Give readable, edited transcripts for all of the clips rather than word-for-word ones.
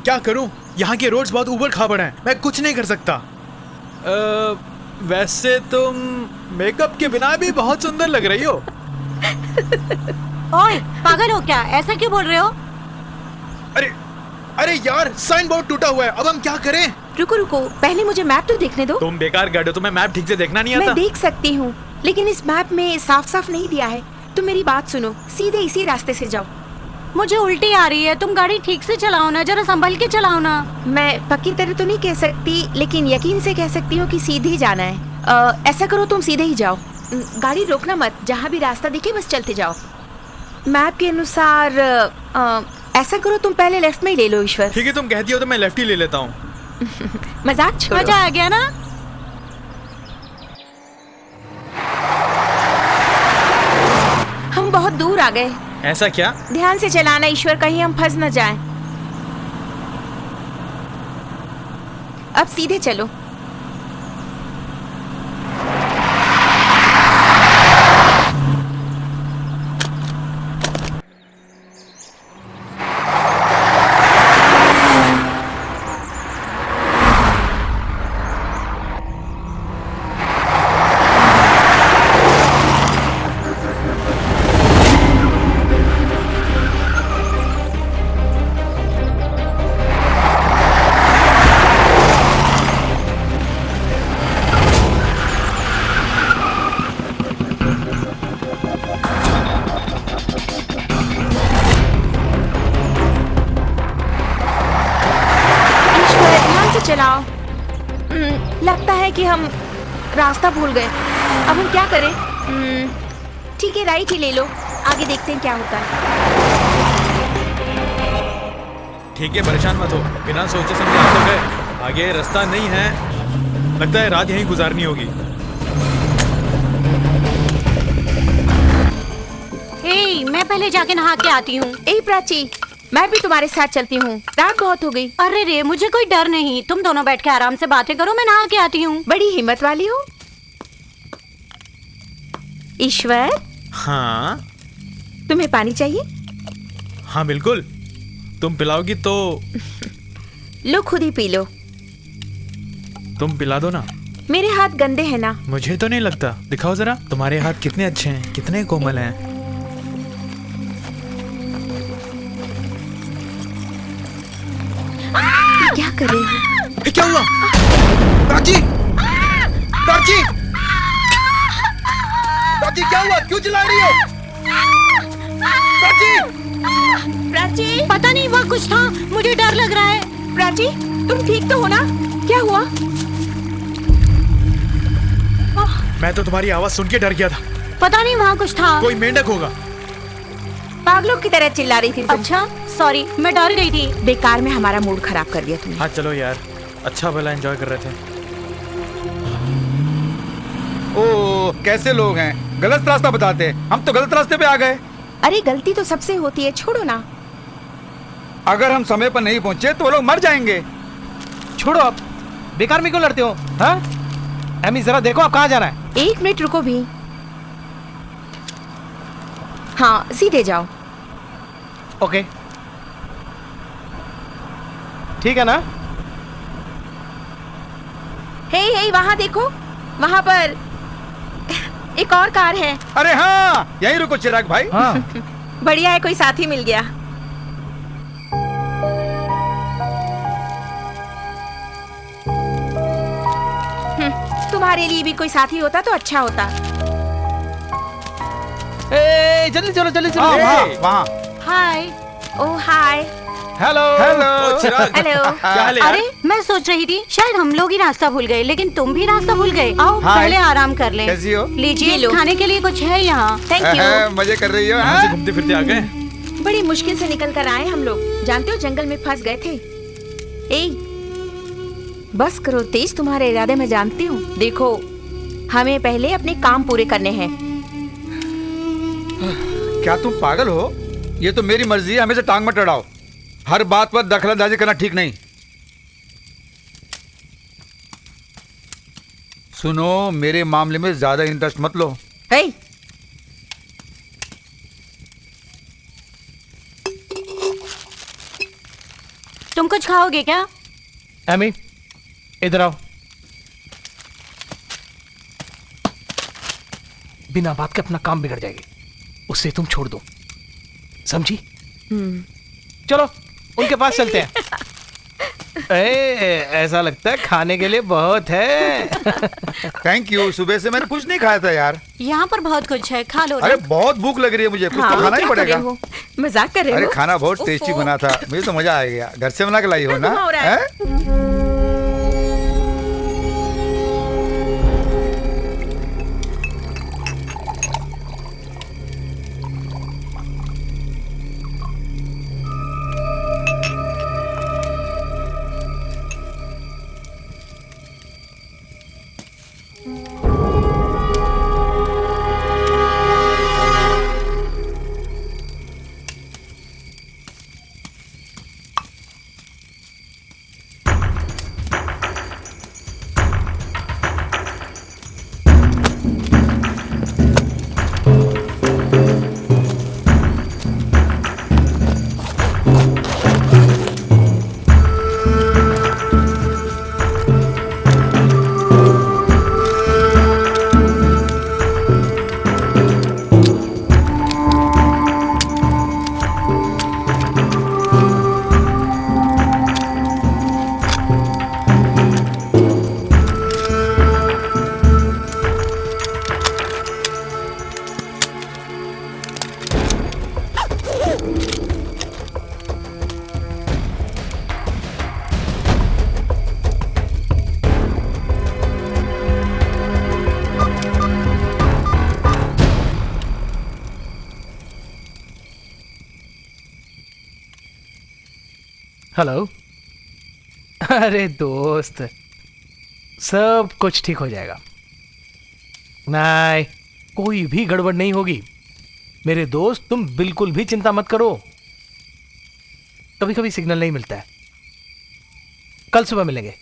क्या करूं? यहाँ के रोड्स बहुत ऊबड़ खाबड़ हैं, मैं कुछ नहीं कर सकता। वैसे तुम मेकअप के बिना भी बहुत सुंदर लग रही हो। ओए, पागल हो क्या? ऐसा क्यों बोल रहे हो? अरे यार, साइन बोर्ड टूटा हुआ है, अब हम क्या करें? रुको रुको, पहले मुझे मैप तो देखने दो। तुम बेकार गाइड हो, तुम्हें मैप ठीक से देखना नहीं आता? मैं देख सकती हूँ, लेकिन इस मैप में साफ साफ नहीं दिया है। तुम मेरी बात सुनो, सीधे इसी रास्ते से जाओ। मुझे उल्टी आ रही है, तुम गाड़ी ठीक से चलाओ ना, जरा संभल के चलाओ ना। मैं पक्की तरह तो नहीं कह सकती, लेकिन यकीन से कह सकती हूँ कि सीधे ही जाना है। ऐसा करो, तुम सीधे ही जाओ, गाड़ी रोकना मत, जहाँ भी रास्ता दिखे बस चलते जाओ। मैप के अनुसार ऐसा करो, तुम पहले लेफ्ट में ही ले लो। ईश्वर, ठीक है, तुम कहती हो तो मैं लेफ्ट ही ले लेता हूँ। मजाक छोड़ो। मजा आ गया ना? हम बहुत दूर आ गए। ऐसा क्या? ध्यान से चलाना ईश्वर, कहीं हम फंस न जाएं। अब सीधे चलो। चलाओ। लगता है कि हम रास्ता भूल गए। अब हम क्या करें? ठीक है, राइट ही ले लो, आगे देखते हैं क्या होता है। ठीक है, परेशान मत हो, बिना सोचे समझे आ तो गए। आगे रास्ता नहीं है, लगता है रात यहीं गुजारनी होगी। मैं पहले जाके नहा के आती हूँ। प्राची, मैं भी तुम्हारे साथ चलती हूँ, रात बहुत हो गई। अरे रे, मुझे कोई डर नहीं, तुम दोनों बैठ के आराम से बातें करो, मैं नहा के आती हूँ। बड़ी हिम्मत वाली हो। ईश्वर। हाँ? तुम्हें पानी चाहिए? हाँ बिल्कुल, तुम पिलाओगी तो। लो, खुद ही पी लो। तुम पिला दो ना। मेरे हाथ गंदे हैं ना। मुझे तो नहीं लगता, दिखाओ जरा, तुम्हारे हाथ कितने अच्छे हैं, कितने कोमल हैं। क्या कर रहे हो? क्या हुआ? प्राची! प्राची! प्राची, क्या हुआ? क्यों चिल्ला रही हो? प्राची! प्राची! पता नहीं, वहाँ कुछ था, मुझे डर लग रहा है। प्राची, तुम ठीक तो हो ना? क्या हुआ? मैं तो तुम्हारी आवाज सुन के डर गया था। पता नहीं, वहाँ कुछ था। कोई मेंढक होगा। पागलों की तरह चिल्ला रही थी तुम। अच्छा, सॉरी, मैं डर गई थी। बेकार में हमारा मूड खराब कर दिया तुमने। हाँ चलो यार, अच्छा भला एंजॉय कर रहे थे। ओह, कैसे लोग हैं, गलत रास्ता बताते हैं, हम तो गलत रास्ते पे आ गए। अरे गलती तो सबसे होती है, छोड़ो ना। अगर हम समय पर नहीं पहुंचे तो वो लोग मर जाएंगे। छोड़ो, अब बेकार में क्यों लड़ते हो? हाँ एमी, जरा देखो आप कहाँ जाना है। 1 मिनट रुको भी। हाँ, सीधे जाओ। ओके, ठीक है ना? हे, वहाँ देखो, वहाँ पर एक और कार है। अरे हाँ, यहीं रुको चिराग भाई। हाँ बढ़िया है, कोई साथी मिल गया। तुम्हारे लिए भी कोई साथी होता तो अच्छा होता। जल्दी चलो, जल्दी चलो। वहाँ। हाय। ओह हाय। हेलो हेलो चिराग, हेलो। क्या हाल है यार? अरे, मैं सोच रही थी शायद हम लोग ही रास्ता भूल गए, लेकिन तुम भी रास्ता भूल गए। आओ पहले आराम कर लें। कैसी हो? लीजिए, लो। खाने के लिए कुछ है यहाँ। Thank you. मजे कर रही हो? कहाँ से घूमते फिरते आ गए? बड़ी मुश्किल से निकल कर आए हम लोग, जानते हो, जंगल में फंस गए थे। बस करो, तेज तुम्हारे इरादे मैं जानती हूँ। देखो, हमें पहले अपने काम पूरे करने हैं। क्या तुम पागल हो? ये तो मेरी मर्जी है, हमें से टांग मत अड़ाओ। हर बात पर दखलंदाजी करना ठीक नहीं। सुनो, मेरे मामले में ज्यादा इंटरेस्ट मत लो। हे, तुम कुछ खाओगे क्या? एमी इधर आओ। बिना बात के अपना काम बिगड़ जाएगी, उससे तुम छोड़ दो, समझी? चलो उनके पास चलते हैं। ऐसा लगता है खाने के लिए बहुत है। थैंक यू, सुबह से मैंने कुछ नहीं खाया था यार। यहाँ पर बहुत कुछ है, खा लो। अरे बहुत भूख लग रही है मुझे, कुछ तो खाना ही पड़ेगा। मजाक कर रहे हो? अरे खाना बहुत टेस्टी बना था, मुझे तो मजा आ गया। घर से बना के लाई हो ना? हो रहा है। हैं? हेलो। अरे दोस्त, सब कुछ ठीक हो जाएगा। नहीं, कोई भी गड़बड़ नहीं होगी मेरे दोस्त, तुम बिल्कुल भी चिंता मत करो। कभी कभी सिग्नल नहीं मिलता है। कल सुबह मिलेंगे।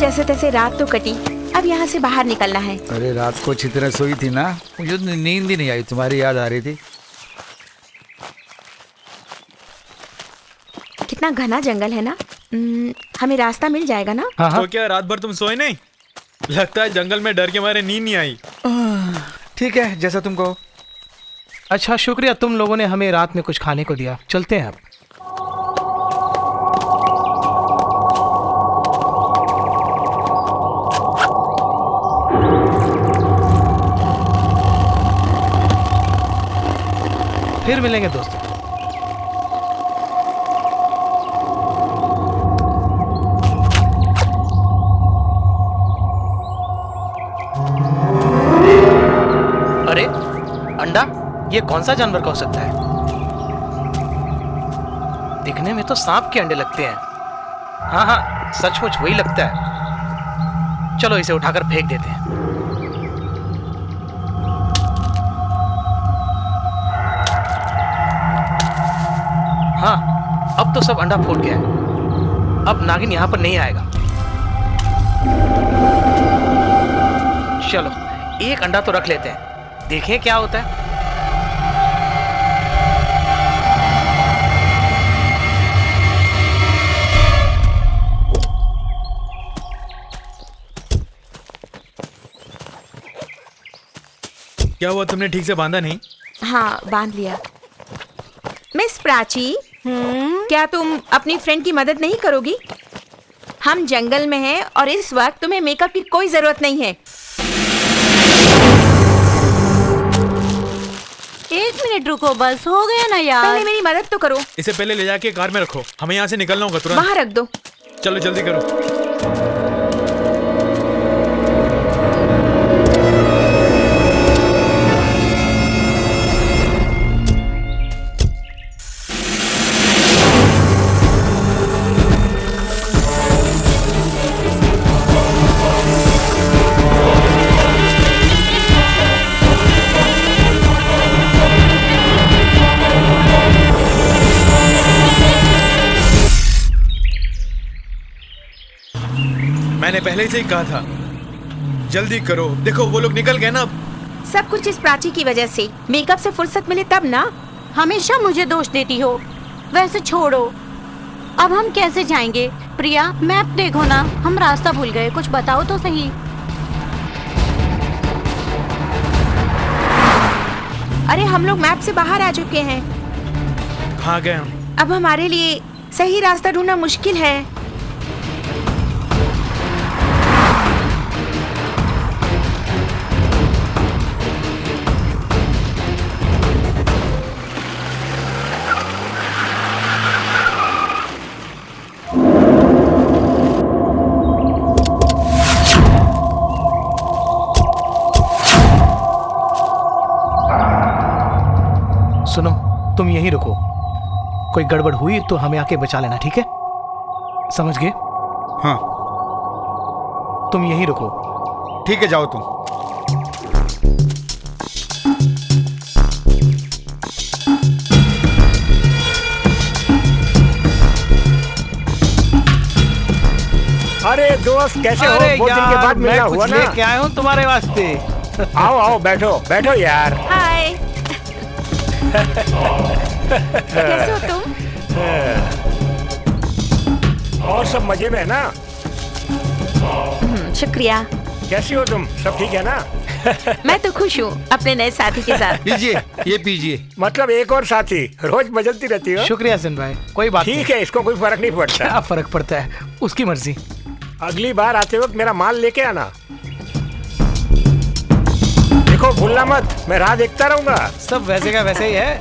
जैसे तैसे रात तो कटी, अब यहाँ से बाहर निकलना है। अरे रात को अच्छी तरह सोई थी ना, मुझे तो नींद ही नहीं आई, तुम्हारी याद आ रही थी। कितना घना जंगल है ना। हमें रास्ता मिल जाएगा ना? हाँ हाँ। तो क्या रात भर तुम सोए नहीं? लगता है जंगल में डर के मारे नींद नहीं आई। ठीक है, जैसा तुम कहो। अच्छा शुक्रिया, तुम लोगों ने हमें रात में कुछ खाने को दिया। चलते हैं अब। फिर मिलेंगे दोस्तों। अरे अंडा, ये कौन सा जानवर का हो सकता है? दिखने में तो सांप के अंडे लगते हैं। हाँ हाँ, सचमुच वही लगता है। चलो इसे उठाकर फेंक देते हैं। हाँ, अब तो सब अंडा फूट गया है। अब नागिन यहां पर नहीं आएगा। चलो एक अंडा तो रख लेते हैं, देखें क्या होता है। क्या हुआ, तुमने ठीक से बांधा नहीं? हाँ, बांध लिया। मिस प्राची, क्या तुम अपनी फ्रेंड की मदद नहीं करोगी? हम जंगल में हैं और इस वक्त तुम्हें मेकअप की कोई जरूरत नहीं है। एक मिनट रुको, बस हो गया ना यार। पहले मेरी मदद तो करो। इसे पहले ले जाके कार में रखो, हमें यहाँ से निकलना होगा तुरंत। बाहर रख दो। चलो जल्दी करो। मैंने पहले से ही कहा था, जल्दी करो। देखो वो लोग निकल गए ना। सब कुछ इस प्राची की वजह से। मेकअप से फुर्सत मिले तब ना। हमेशा मुझे दोष देती हो। वैसे छोड़ो, अब हम कैसे जाएंगे? प्रिया, मैप देखो ना, हम रास्ता भूल गए, कुछ बताओ तो सही। अरे हम लोग मैप से बाहर आ चुके हैं। कहाँ गए हम? अब हमारे लिए सही रास्ता ढूंढना मुश्किल है। सुनो, तुम यहीं रुको। कोई गड़बड़ हुई तो हमें आके बचा लेना, ठीक है? समझ गए? हाँ तुम यहीं रुको। ठीक है, जाओ तुम। अरे दोस्त, कैसे हो? बहुत दिन के बाद मिलना हुआ ना। लेके आया हूँ तुम्हारे वास्ते। आओ आओ, बैठो बैठो यार। हाय। कैसे हो तुम? और सब मजे में है ना? शुक्रिया। कैसी हो तुम? सब ठीक है ना? मैं तो खुश हूँ अपने नए साथी के साथ। लीजिए, ये पीजिए। मतलब एक और साथी रोज बदलती रहती हो? शुक्रिया सिंह भाई, कोई बात ठीक है, इसको कोई फर्क नहीं पड़ता। क्या फर्क पड़ता है, उसकी मर्जी। अगली बार आते वक्त मेरा माल लेके आना। देखो भूलना मत, मैं राह देखता रहूंगा। सब वैसे का वैसे ही है।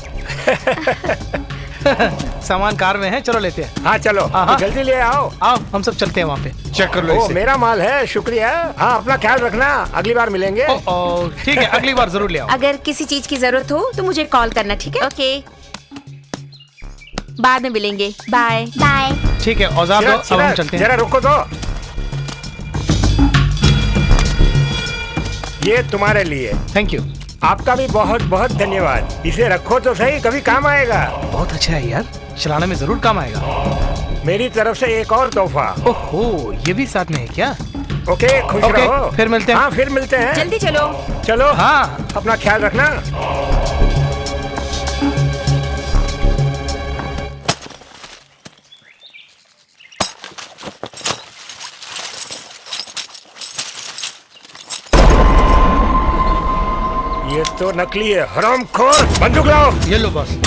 सामान कार में है, चलो लेते हैं। हाँ चलो, हाँ। तो जल्दी ले आओ। आओ हम सब चलते हैं वहाँ पे। चेक कर लो ओ, इसे। मेरा माल है, शुक्रिया। हाँ, अपना ख्याल रखना, अगली बार मिलेंगे। ओ, ठीक है, अगली बार जरूर ले आओ। अगर किसी चीज की जरूरत हो तो मुझे कॉल करना, ठीक है? ओके, बाद में मिलेंगे। Bye bye. ठीक है, औजार दो, अब हम चलते हैं। जरा रुको तो। ये तुम्हारे लिए। Thank you. आपका भी बहुत बहुत धन्यवाद। इसे रखो तो सही, कभी काम आएगा। बहुत अच्छा है यार, चलाने में जरूर काम आएगा। मेरी तरफ से एक और तोहफा। ओहो, ये भी साथ में है क्या? ओके, खुश ओके, रहो। फिर मिलते हैं। हाँ, फिर मिलते हैं। जल्दी चलो। चलो, हाँ। अपना ख्याल रखना। ये तो नकली है, हरामखोर। बंदूक लाओ। ये लो बस।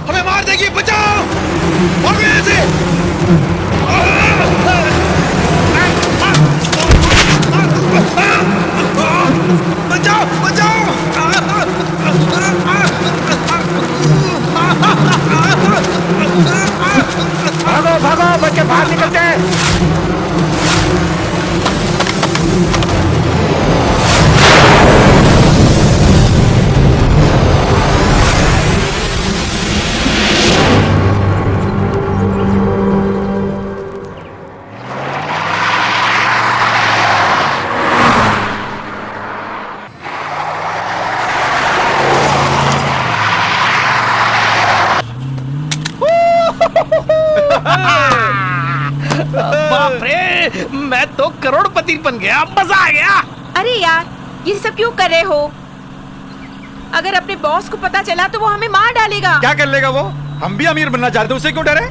हमें मार देगी, बचाओ! भागो यहाँ से! बचाओ, बचाओ! भागो भागो, बच्चे बाहर निकलते हैं। बाप रे, मैं तो करोड़पति बन गया, मजा आ गया। अरे यार, ये सब क्यों कर रहे हो? अगर अपने बॉस को पता चला तो वो हमें मार डालेगा। क्या कर लेगा वो? हम भी अमीर बनना चाहते, उसे क्यों डरे?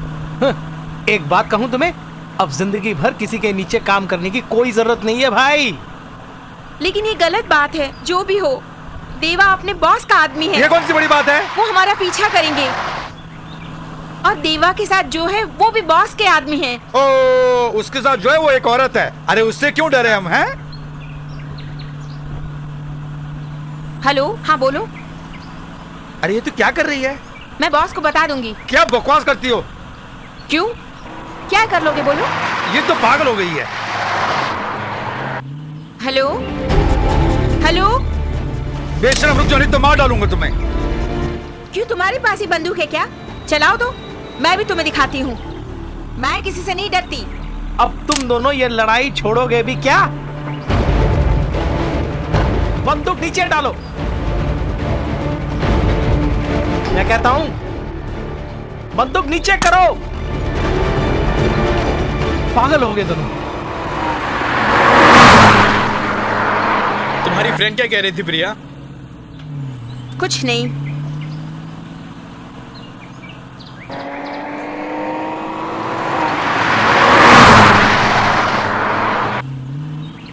एक बात कहूं तुम्हें, अब जिंदगी भर किसी के नीचे काम करने की कोई जरूरत नहीं है भाई। लेकिन ये गलत बात है। जो भी हो, देवा अपने बॉस का आदमी है। ये कौन सी बड़ी बात है? वो हमारा पीछा करेंगे। और देवा के साथ जो है वो भी बॉस के आदमी है। ओ, उसके साथ जो है वो एक औरत है। अरे उससे क्यों डरे हम हैं? हेलो, हाँ बोलो। अरे ये तू क्या कर रही है? मैं बॉस को बता दूंगी। क्या बकवास करती हो? क्यों, क्या कर लोगे बोलो? ये तो पागल हो गई है। Hello hello. बेशरम, रुक जाओ नहीं तो मार डालूंगा तुम्हें। क्यों, तुम्हारे पास ही बंदूक है क्या? चलाओ तो, मैं भी तुम्हें दिखाती हूँ। मैं किसी से नहीं डरती। अब तुम दोनों ये लड़ाई छोड़ोगे भी क्या? बंदूक नीचे डालो। मैं कहता हूं बंदूक नीचे करो। पागल हो गए दोनों। तुम्हारी फ्रेंड क्या कह रही थी प्रिया? कुछ नहीं।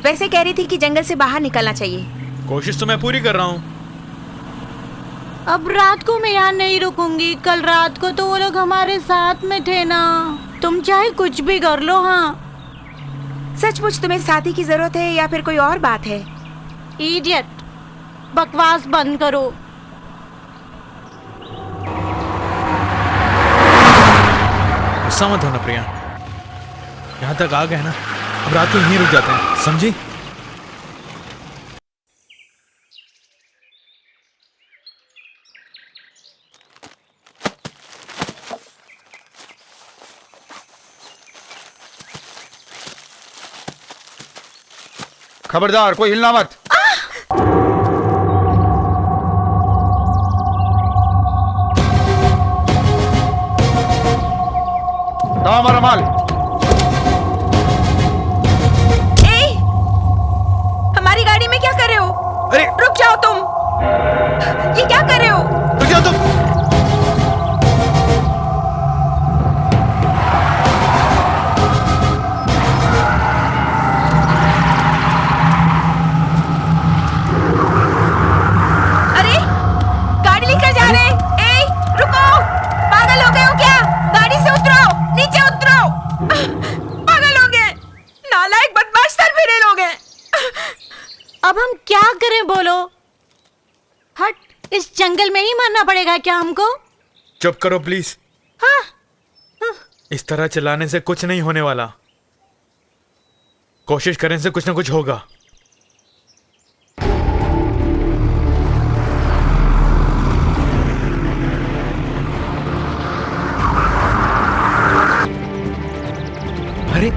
वैसे कह रही थी कि जंगल से बाहर निकलना चाहिए। कोशिश तो मैं पूरी कर रहा हूँ। अब रात को मैं यहाँ नहीं रुकूंगी। कल रात को तो वो लोग हमारे साथ में थे ना। तुम चाहे कुछ भी कर लो। हाँ, सचमुच तुम्हें साथी की जरूरत है या फिर कोई और बात है? इडियट, बकवास बंद करो। गुस्सा मत होना प्रिया, यहाँ तक आ गए ना, अब रात को यहीं रुक जाते हैं, समझी? खबरदार, कोई हिलना मत। लाओ हमारा माल। ए, हमारी गाड़ी में क्या कर रहे हो? अरे रुक जाओ तुम। ये क्या कर रहे हो? रुक जाओ तुम। अरे, गाड़ी लेकर जा रहे हैं। ए, रुको, पागल हो गए हो क्या? गाड़ी से उतरो, नीचे उतरो। पागल हो गए, नालायक बदमाश सरफिरे लोग हैं। अब हम क्या करें बोलो? हट, इस जंगल में ही मरना पड़ेगा क्या हमको? चुप करो प्लीज। हाँ, इस तरह चिल्लाने से कुछ नहीं होने वाला। कोशिश करें से कुछ ना कुछ होगा। अरे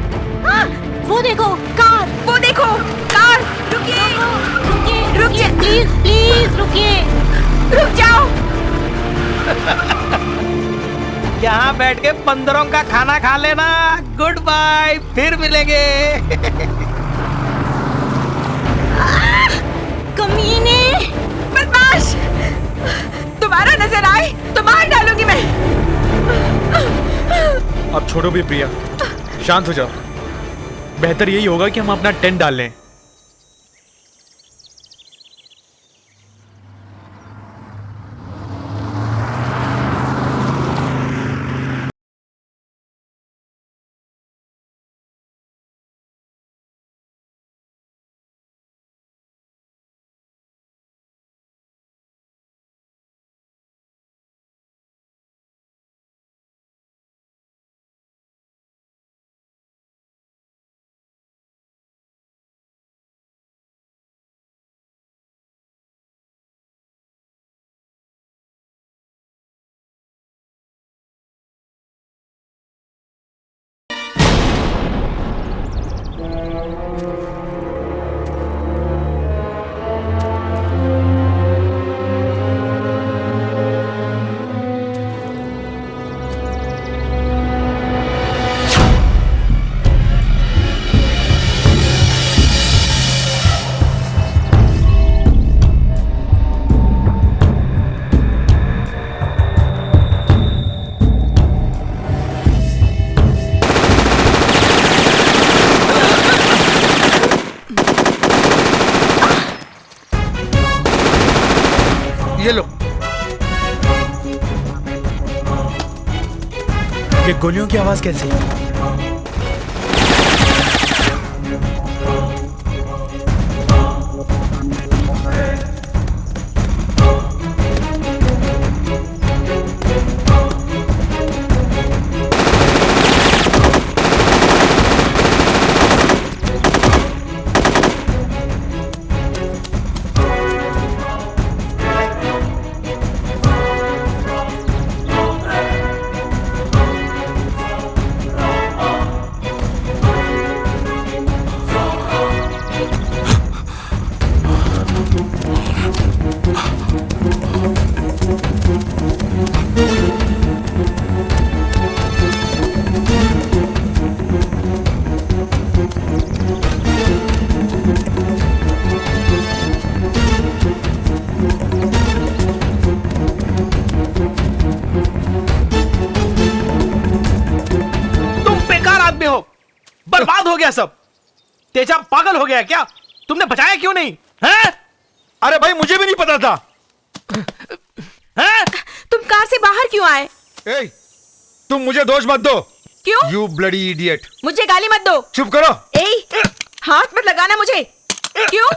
हाँ, वो देखो कार। वो देखो कार। रुकिए, रुकिए, रुकिए, प्लीज प्लीज रुकिए। रुक जाओ। यहाँ बैठ के बंदरों का खाना खा लेना। गुड बाय, फिर मिलेंगे। कमीने, बदमाश, तुम्हारा नजर आए तो मार डालूंगी मैं। अब छोड़ो भी प्रिया, शांत हो जाओ। बेहतर यही होगा कि हम अपना टेंट डाल लें। ये लो। ये गोलियों की आवाज कैसी? बर्बाद हो गया सब। तेजा पागल हो गया क्या? तुमने बचाया क्यों नहीं? हैं? अरे भाई मुझे भी नहीं पता था। हैं? तुम कार से बाहर क्यों आए? ए, तुम मुझे दोष मत दो। क्यों? You bloody idiot. मुझे गाली मत दो। चुप करो। ए, हाथ मत लगाना मुझे। क्यों?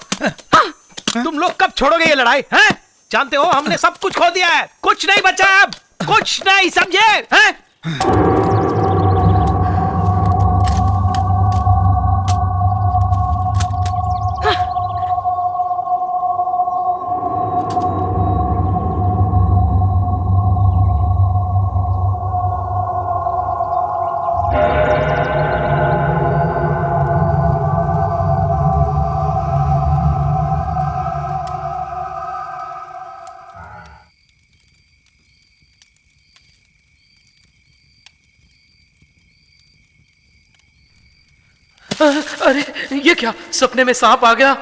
तुम लोग कब छोड़ोगे ये लड़ाई? हैं? जानते हो हमने सब कुछ खो दिया है, कुछ नहीं बचा है अब, कुछ नहीं, समझे? हैं? अरे ये क्या, सपने में सांप आ गया?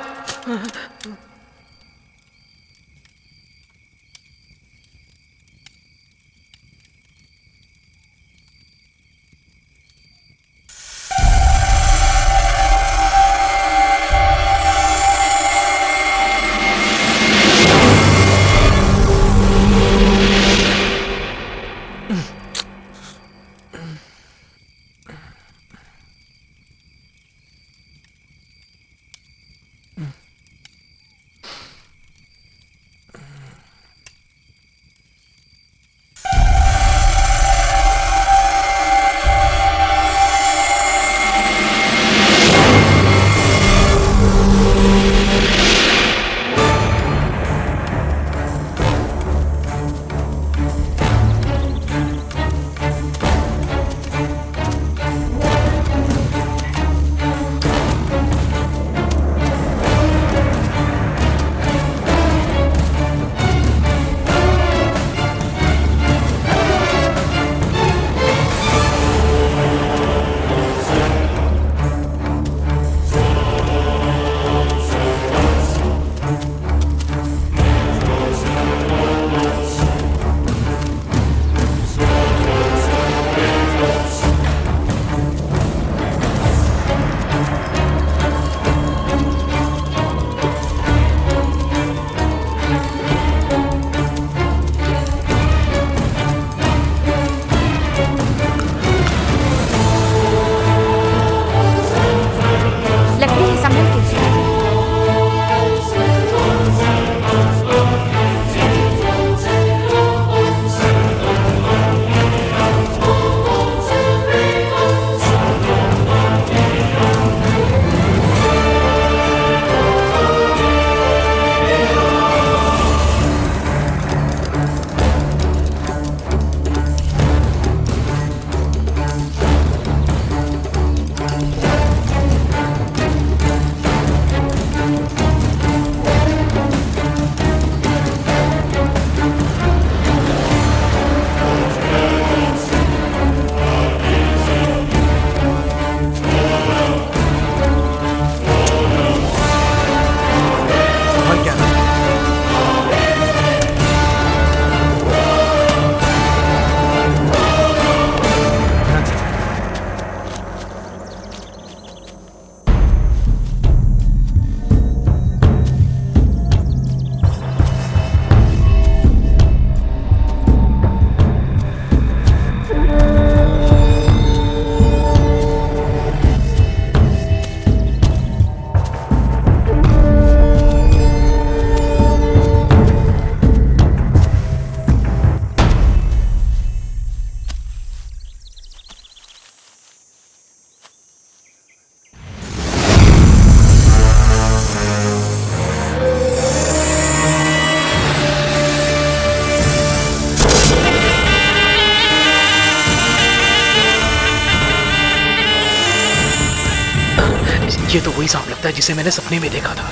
ये तो वही सांप लगता है जिसे मैंने सपने में देखा था।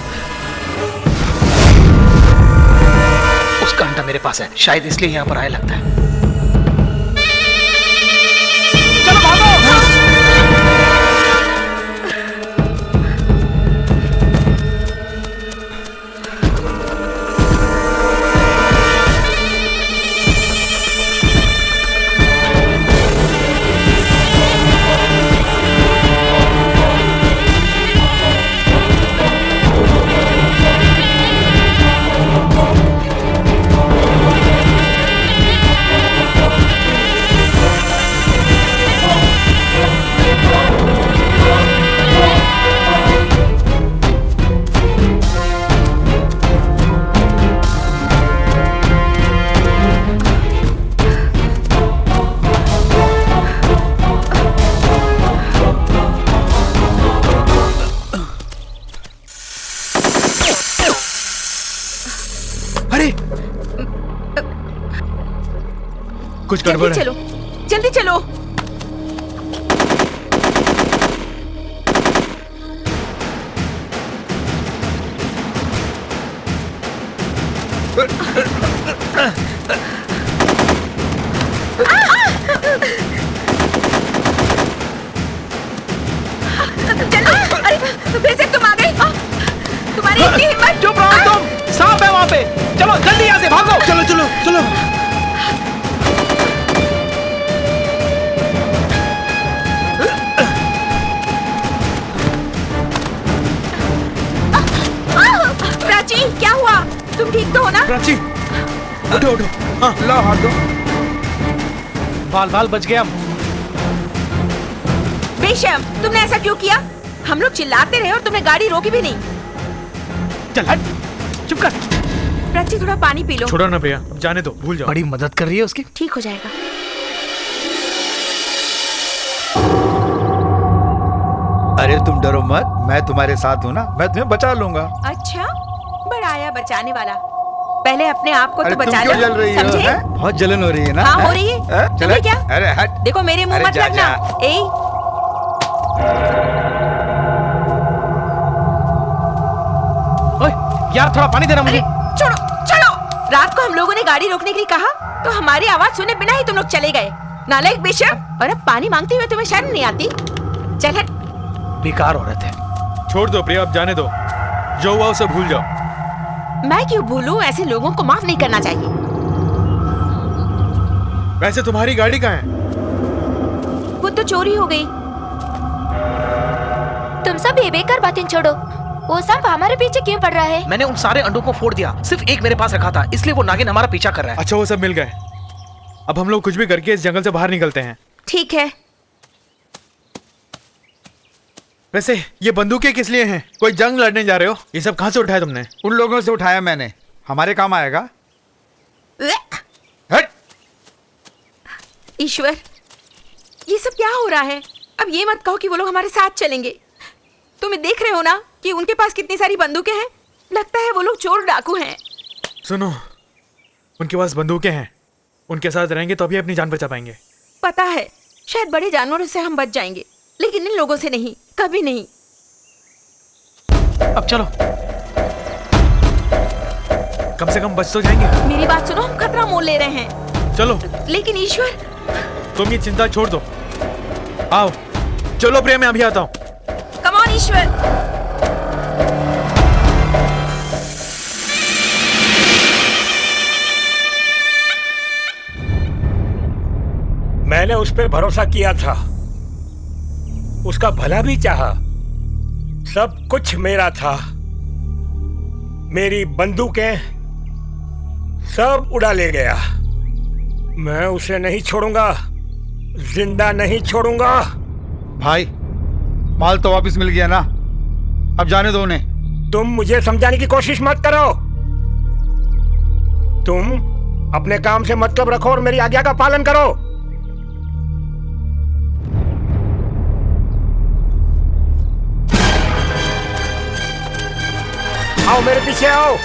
उसका अंडा मेरे पास है, शायद इसलिए यहाँ पर आया लगता है। चलो भागो! कुछ गड़बड़ जल्दी है। चलो, जल्दी चलो। अरे फिर से तुम आ गए। तुम्हारी इतनी हिम्मत। चुप रहो तुम, सांप है वहां पे। चलो जल्दी यहाँ से भागो। चलो चलो चलो। प्राची, क्या हुआ? तुम ठीक तो हो ना? प्राची, उठो उठो। हाँ, ला हाथ दो। बाल बाल बच गया। बेशर्म, तुमने ऐसा क्यों किया? हम लोग चिल्लाते रहे और तुमने गाड़ी रोकी भी नहीं। चल हट, चुप कर। प्राची, थोड़ा पानी पी लो। छोड़ो ना प्रिया, अब जाने दो, भूल जाओ। बड़ी मदद कर रही है उसकी। ठीक हो जाएगा। अरे तुम डरो मत, मैं तुम्हारे साथ हूँ ना, मैं तुम्हें बचा लूंगा। अच्छा, बड़ा आया बचाने वाला। पहले अपने आप को अरे तो तुम बचा क्यों लो, जल रही हो? समझे? हैं? बहुत जलन हो रही है ना? हाँ, हैं? हो रही है। हैं? तुम्हें चले? क्या? अरे हट। देखो मेरे मुंह अरे मत जा, लगना। जा। ए, ओए, यार थोड़ा पानी देना मुझे। छोड़ो छोड़ो। रात को हम लोगों ने गाड़ी रोकने के लिए कहा तो हमारी आवाज सुने बिना ही तुम लोग चले गए। नालायक बेशर्म, और अब पानी मांगते हुए तुम्हें शर्म नहीं आती? चल हट। बेकार औरत है। छोड़ दो प्रिया, अब जाने दो। जो हुआ उसे भूल जाओ। मैं क्यों भूलूं? ऐसे लोगों को माफ नहीं करना चाहिए। वैसे तुम्हारी गाड़ी कहाँ है? वो तो चोरी हो गई। तुम सब बेकार बातें छोड़ो। वो सांप हमारे पीछे क्यों पड़ रहा है? मैंने उन सारे अंडों को फोड़ दिया, सिर्फ एक मेरे पास रखा था, इसलिए वो नागिन हमारा पीछा कर रहा है। अच्छा, वो सब मिल गए। अब हम लोग कुछ भी करके इस जंगल से बाहर निकलते हैं। ठीक है। वैसे ये बंदूकें किस लिए हैं? कोई जंग लड़ने जा रहे हो? ये सब कहाँ से उठाया तुमने? उन लोगों से उठाया मैंने, हमारे काम आएगा। हट। ईश्वर, ये सब क्या हो रहा है? अब ये मत कहो कि वो लोग हमारे साथ चलेंगे। तुम देख रहे हो ना कि उनके पास कितनी सारी बंदूकें हैं। लगता है वो लोग चोर डाकू हैं। सुनो, उनके पास बंदूकें हैं। उनके साथ रहेंगे तो अभी अपनी जान बचा पाएंगे। पता है, शायद बड़े जानवरों से हम बच जाएंगे, लेकिन इन लोगों से नहीं, कभी नहीं। अब चलो। कम से कम बच तो जाएंगे। मेरी बात सुनो, हम खतरा मोल ले रहे हैं। चलो, लेकिन ईश्वर। तुम ये चिंता छोड़ दो। आओ, चलो प्रिया, मैं अभी आता हूँ। कम ऑन ईश्वर। मैंने उस पर भरोसा किया था, उसका भला भी चाहा। सब कुछ मेरा था। मेरी बंदूकें सब उड़ा ले गया। मैं उसे नहीं छोड़ूंगा, जिंदा नहीं छोड़ूंगा। भाई, माल तो वापस मिल गया ना, अब जाने दो उन्हें। तुम मुझे समझाने की कोशिश मत करो। तुम अपने काम से मतलब रखो और मेरी आज्ञा का पालन करो। आओ, मेरे पीछे आओ।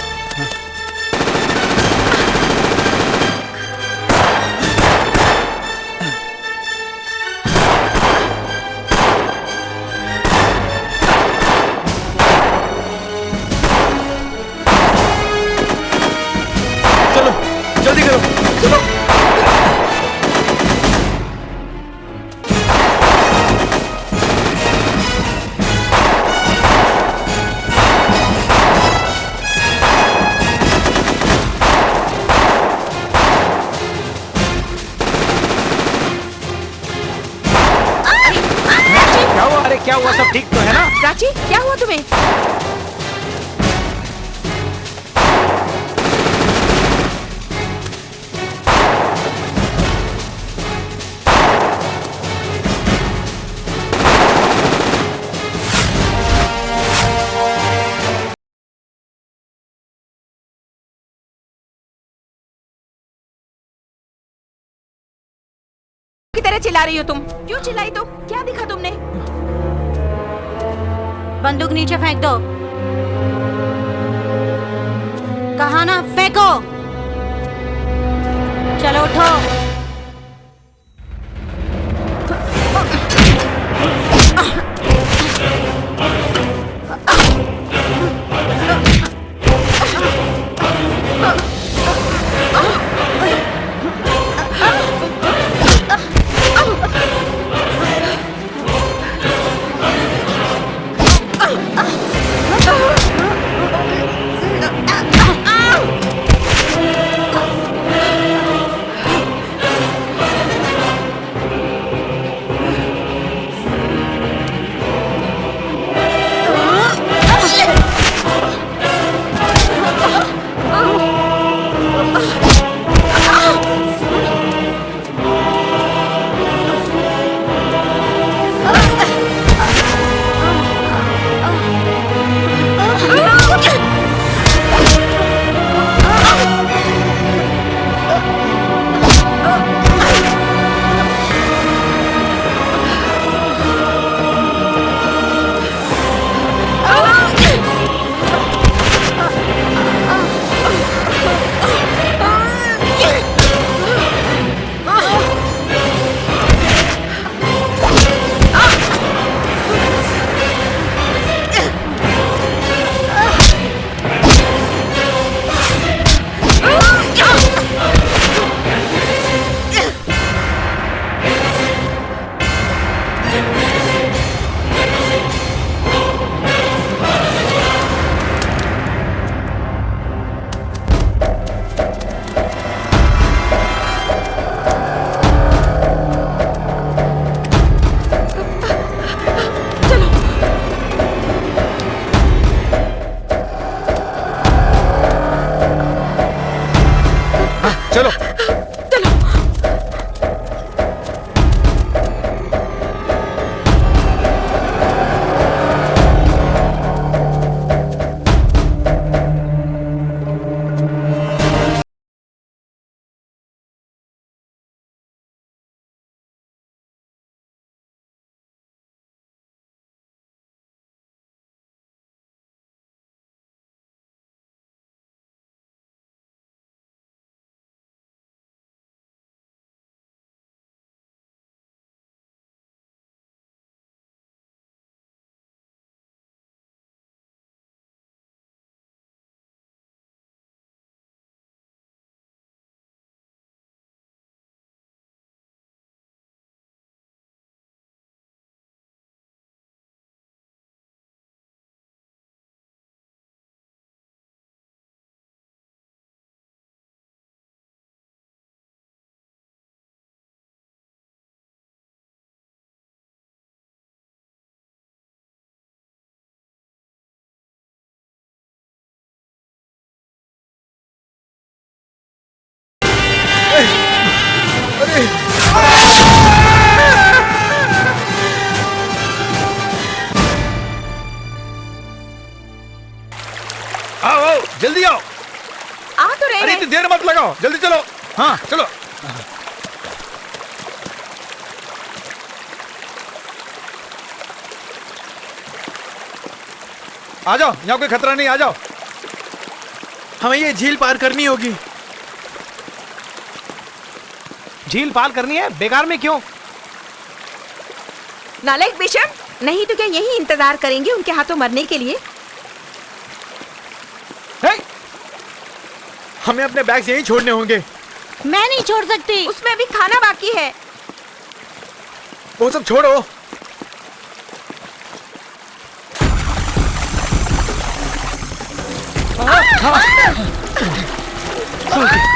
तरह चिल्ला रही हो तुम? क्यों चिल्लाई तुम? क्या दिखा तुमने? बंदूक नीचे फेंक दो। कहा ना फेंको। चलो उठो। चलो आओ आओ जल्दी आओ। आ तो रहे अरे हैं। इतनी देर मत लगाओ, जल्दी चलो। हाँ चलो। आ जाओ, यहाँ कोई खतरा नहीं, आ जाओ। हमें ये झील पार करनी होगी। झील पार करनी है? बेकार में क्यों? नालायक बिशप, नहीं तो क्या यही इंतजार करेंगे उनके हाथों मरने के लिए? है? हमें अपने बैग्स यहीं छोड़ने होंगे। मैं नहीं छोड़ सकती। उसमें अभी खाना बाकी है। वो सब छोड़ो।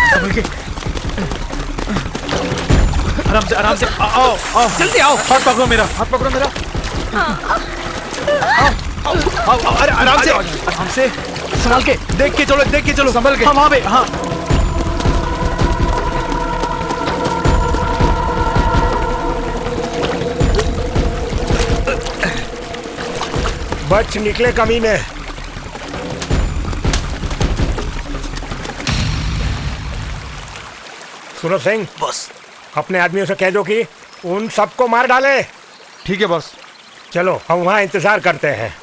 संभल के। आराम से आओ आओ जल्दी आओ। हाथ पकड़ो मेरा, हाथ पकड़ो मेरा। आओ अरे आराम से संभाल के, देख के चलो संभल के। हाँ वहाँ पे, हाँ। बच निकले कमीने। सुनो सिंह, बस अपने आदमियों से कह दो कि उन सबको मार डाले। ठीक है बॉस। चलो हम वहाँ इंतजार करते हैं।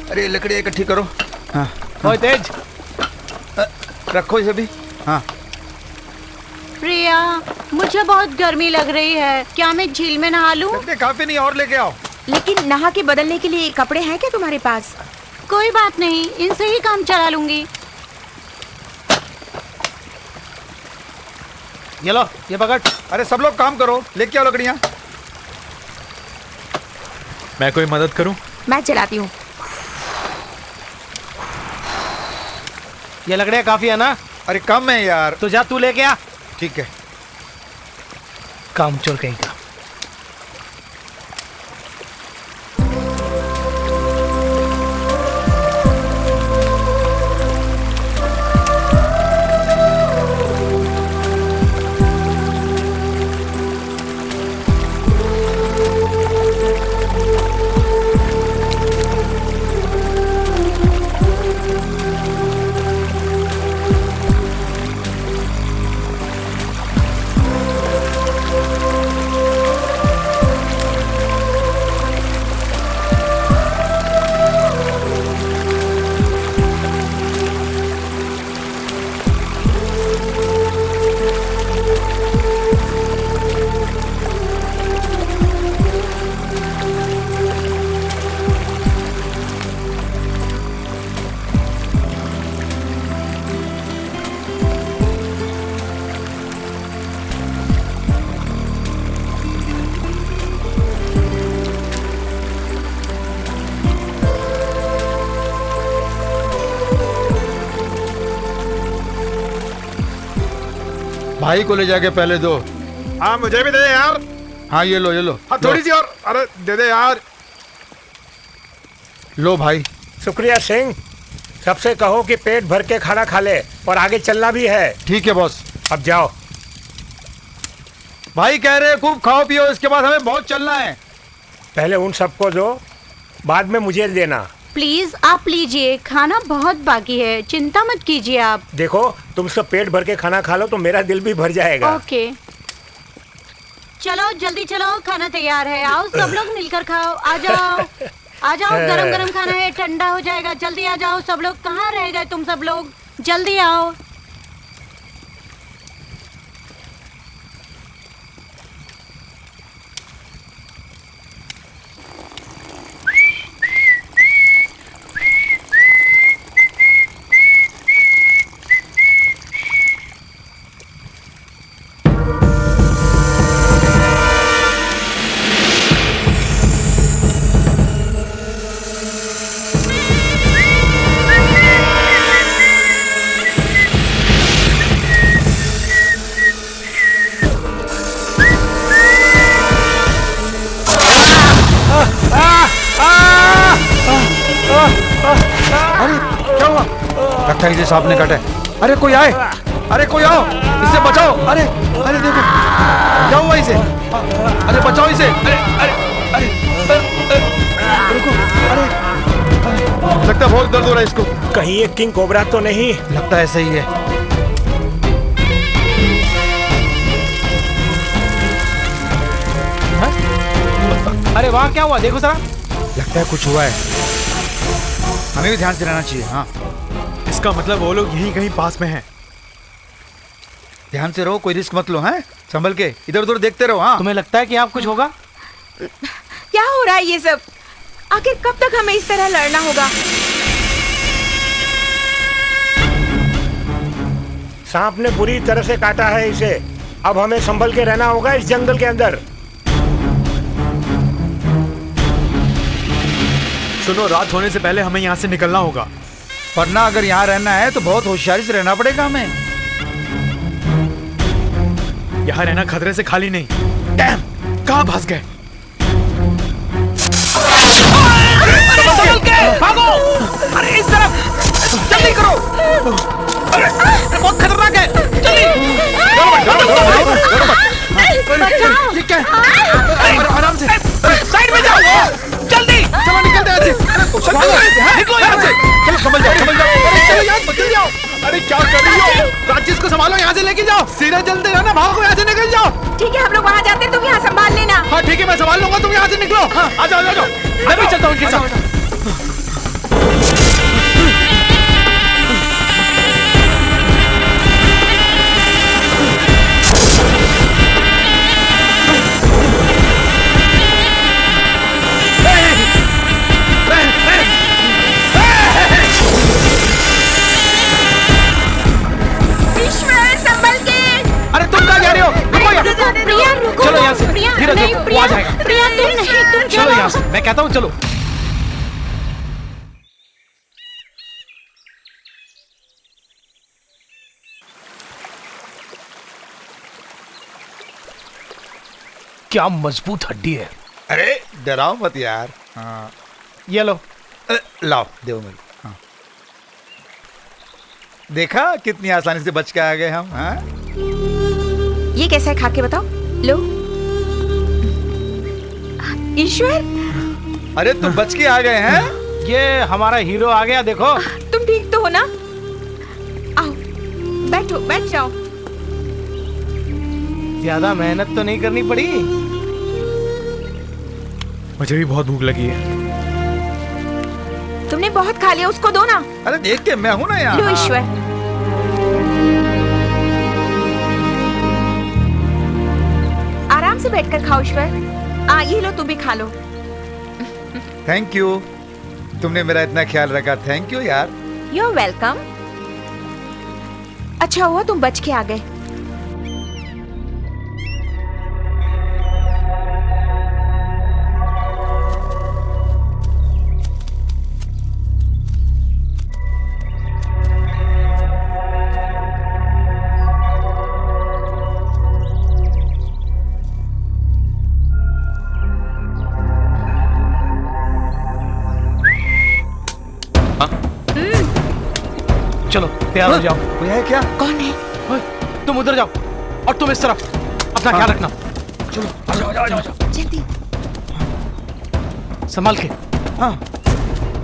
अरे लकड़ी इकट्ठी करो। हाँ ओए तेज, रखो इसे भी। हाँ प्रिया, मुझे बहुत गर्मी लग रही है, क्या मैं झील में नहा लूं? लकड़ी काफी नहीं, और लेके आओ। लेकिन नहा के बदलने के लिए कपड़े हैं क्या तुम्हारे पास? कोई बात नहीं, इनसे ही काम चला लूंगी। ये लो, ये पकड़। अरे सब लोग काम करो, लेके आओ लकड़ियाँ। मैं कोई मदद करूं? मैं चलाती हूँ। ये लकड़ियाँ काफी है ना? अरे कम है यार। तो जा तू लेके आ। ठीक है। काम चोर कहीं का। भाई को ले जाके पहले दो। हाँ मुझे भी दे यार। हाँ ये लो, ये लो। हाँ थोड़ी सी और। अरे दे दे यार। लो भाई। शुक्रिया सिंह। सबसे कहो कि पेट भर के खाना खा ले, और आगे चलना भी है। ठीक है बॉस। अब जाओ। भाई कह रहे खूब खाओ पियो, इसके बाद हमें बहुत चलना है। पहले उन सबको दो, बाद में मुझे देना। प्लीज आप लीजिए, खाना बहुत बाकी है, चिंता मत कीजिए आप। देखो तुम सब पेट भर के खाना खा लो तो मेरा दिल भी भर जाएगा। ओके चलो जल्दी चलो, खाना तैयार है, आओ सब लोग मिलकर खाओ। आ जाओ आ जाओ, गरम गरम खाना है, ठंडा हो जाएगा, जल्दी आ जाओ सब लोग। कहाँ रह गए तुम सब लोग, जल्दी आओ। लगता है इसे सांप ने काटा है। अरे कोई आए, अरे कोई आओ, इसे बचाओ। अरे अरे देखो क्या हुआ इसे। अरे बचाओ इसे। अरे अरे अरे रुको। अरे लगता है बहुत दर्द हो रहा है इसको। कहीं ये किंग कोबरा तो नहीं? लगता है ऐसा ही है। अरे वहाँ क्या हुआ, देखो जरा। लगता है कुछ हुआ है, हमें भी ध्यान से रहना चाहिए। हाँ इसका मतलब वो लोग यहीं कहीं पास में हैं। ध्यान से रहो, कोई रिस्क मत लो। हैं संभल के इधर उधर देखते रहो। हाँ तुम्हें लगता है कि आप कुछ होगा? क्या हो रहा है ये सब? आखिर कब तक हमें इस तरह लड़ना होगा? सांप ने बुरी तरह से काटा है इसे। अब हमें संभल के रहना होगा इस जंगल के अंदर। सुनो, रात होने से पहले हमें यहाँ से निकलना होगा। वरना अगर यहाँ रहना है तो बहुत होशियारी से रहना पड़ेगा हमें। यहाँ रहना खतरे से खाली नहीं। डैम, कहाँ फंस गए? भागो! अरे इस तरफ, जल्दी करो! अरे बहुत खतरनाक है, जल्दी! ये क्या है? आराम से साइड में जाओ, जल्दी! चलो निकलते हैं ऐसे। निकलो यहाँ से! चलो संभल जाओ, संभल जाओ। अरे चलो यार, बदल जाओ। अरे क्या कर रही हो? राजेश को संभालो, यहाँ से लेके जाओ। सीधे चलते रहना, भागो यहाँ से, निकल जाओ। ठीक है, हम लोग वहाँ जाते हैं, तुम यहाँ संभाल लेना। हाँ ठीक है, मैं संभाल लूंगा, तुम यहाँ से निकलो। हाँ आ जाओ, आ जाओ। मैं भी चलता हूँ इनके साथ। ईश्वर संभल के। अरे तुम कहाँ जा रहे हो? रुको यहाँ। प्रिया रुको। चलो यहाँ से। प्रिया धीरज नहीं, रखो, वो प्रिया आ जाएगा। प्रिया तुम नहीं, तुम चलो चलो। यहाँ से, मैं कहता हूँ चलो। क्या मजबूत हड्डी है। अरे डराओ मत यार। हाँ ये लो। लाओ, देव मेरे। हाँ देखा कितनी आसानी से बच के आ गए हम। हाँ ये कैसा है, खा के बताओ। लो। ईश्वर, अरे तुम बच के आ गए हैं। ये हमारा हीरो आ गया, देखो। तुम ठीक तो हो ना? आओ, बैठो, बैठ जाओ। ज्यादा मेहनत तो नहीं करनी पड़ी। मुझे भी बहुत भूख लगी है। तुमने बहुत खा लिया, उसको दो ना। अरे देख के मैं हूं ना यहाँ। लो ईश्वर। आराम से बैठकर खाओ ईश्वर। ये लो, तुम भी खा लो। थैंक यू, तुमने मेरा इतना ख्याल रखा। थैंक यू यार। You are welcome. अच्छा हुआ तुम बच के आ गए। चलो तैयार हो जाओ। कोई है क्या? कौन है? ओए, तुम उधर जाओ और तुम इस तरफ। अपना ख्याल रखना। चलो आ जाओ, आ जाओ, आ जाओ। जल्दी। संभाल के। हाँ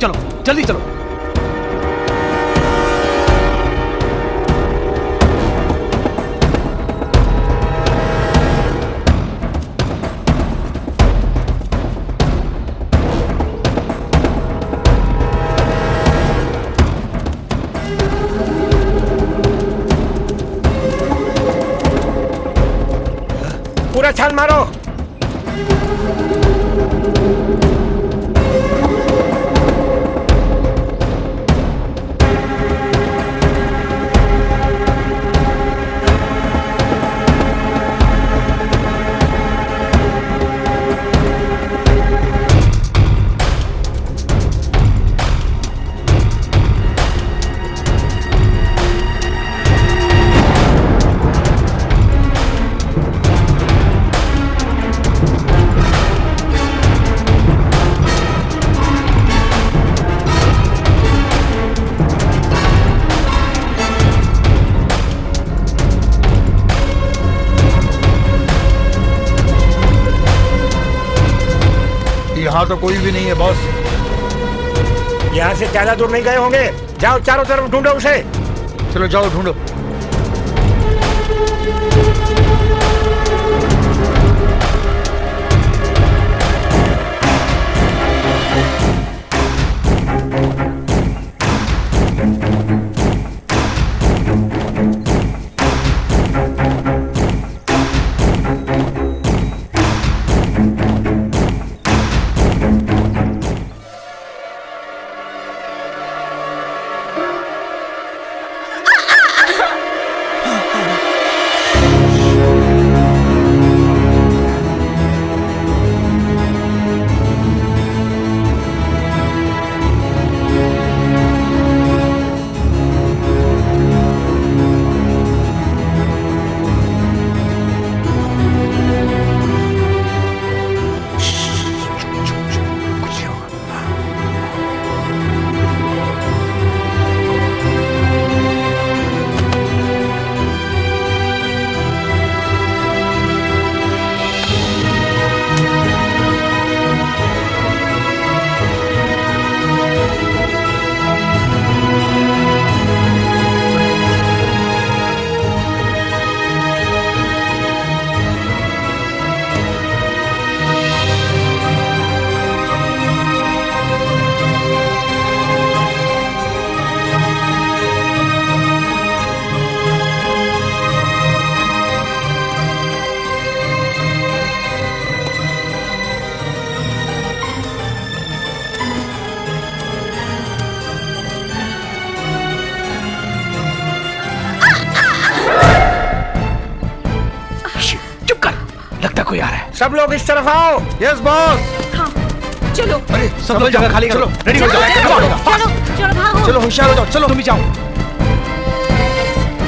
चलो जल्दी चलो। पूरा छाल मारो। यहाँ तो कोई भी नहीं है बॉस। यहाँ से ज्यादा दूर नहीं गए होंगे। जाओ चारों तरफ ढूंढो उसे। चलो जाओ ढूंढो। सब लोग इस तरफ आओ। Yes boss. हाँ चलो। अरे सब लोग जगह खाली करो, रेडी हो जाओ। चलो चलो भागो। चलो होशियार हो जाओ, चलो तुम भी जाओ।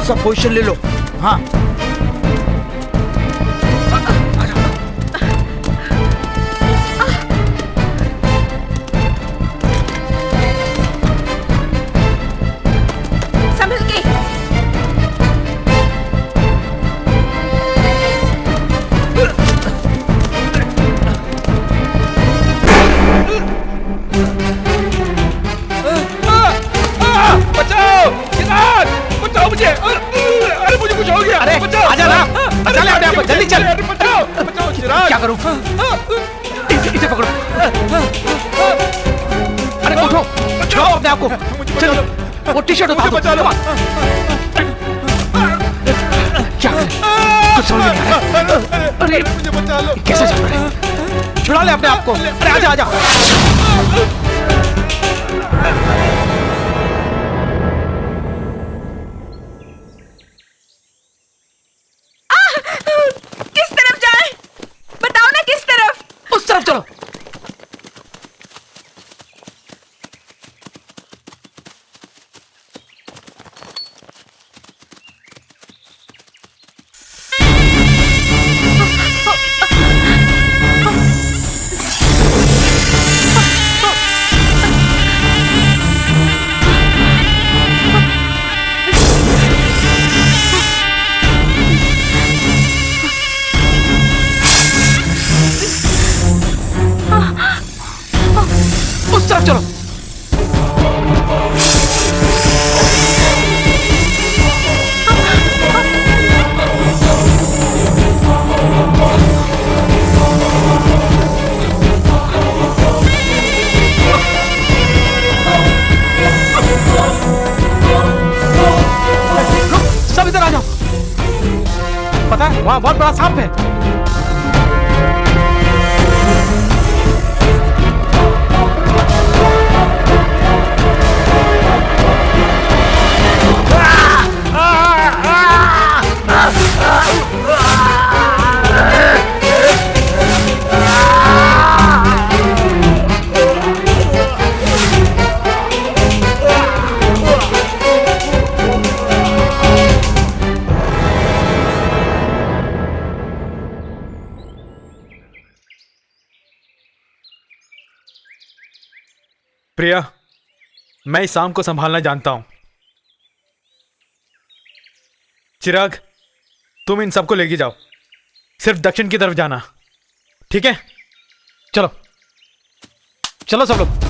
सब पोजीशन ले लो। हाँ संभल के। बचाओ चिराग, बचाओ मुझे। अरे मुझे कुछ हो गया। अरे आजा ना, चल अपने आप को, जल्दी चल। बचाओ बचाओ चिराग। क्या करूं? इसे पकड़ो। अरे उठो, छुड़ाओ अपने आप को। चलो वो टी शर्ट उतारो। बचा लो। क्या करें? कुछ समझ नहीं आ रहा। अरे मुझे बचा लो। कैसे चल रहा है? छुड़ा ले अपने आप को। अरे आजा आजा। किस तरफ जाए? बताओ ना किस तरफ? उस तरफ चलो। उस तरफ चलो। सब इधर आ जाओ। पता है वहां बहुत बड़ा सांप है। प्रिया, मैं इस सांप को संभालना जानता हूं। चिराग, तुम इन सबको लेके जाओ। सिर्फ दक्षिण की तरफ जाना, ठीक है? चलो चलो सब लोग।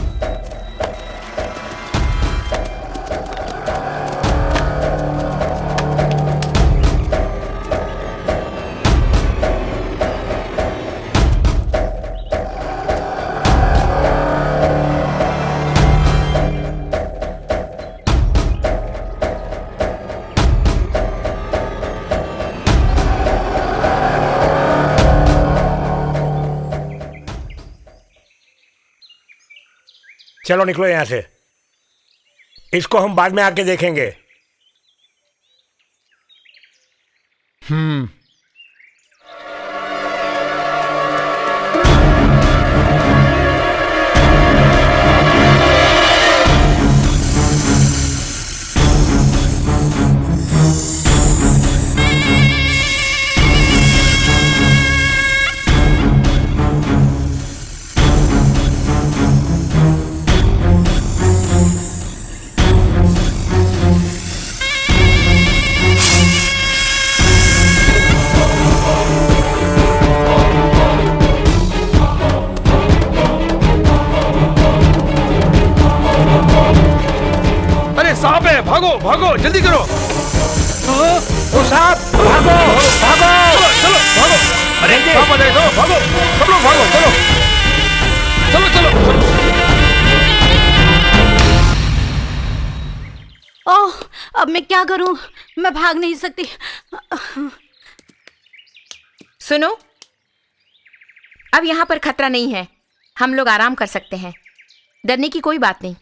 चलो निकलो यहां से। इसको हम बाद में आके देखेंगे। सांप है, भागो भागो जल्दी करो। ओ सांप, भागो भागो। चलो भागो। अरे सांप आ जाएगा, भागो सब लोग भागो। चलो चलो चलो। ओह, अब मैं क्या करूं? मैं भाग नहीं सकती। सुनो, अब यहाँ पर खतरा नहीं है, हम लोग आराम कर सकते हैं, डरने की कोई बात नहीं।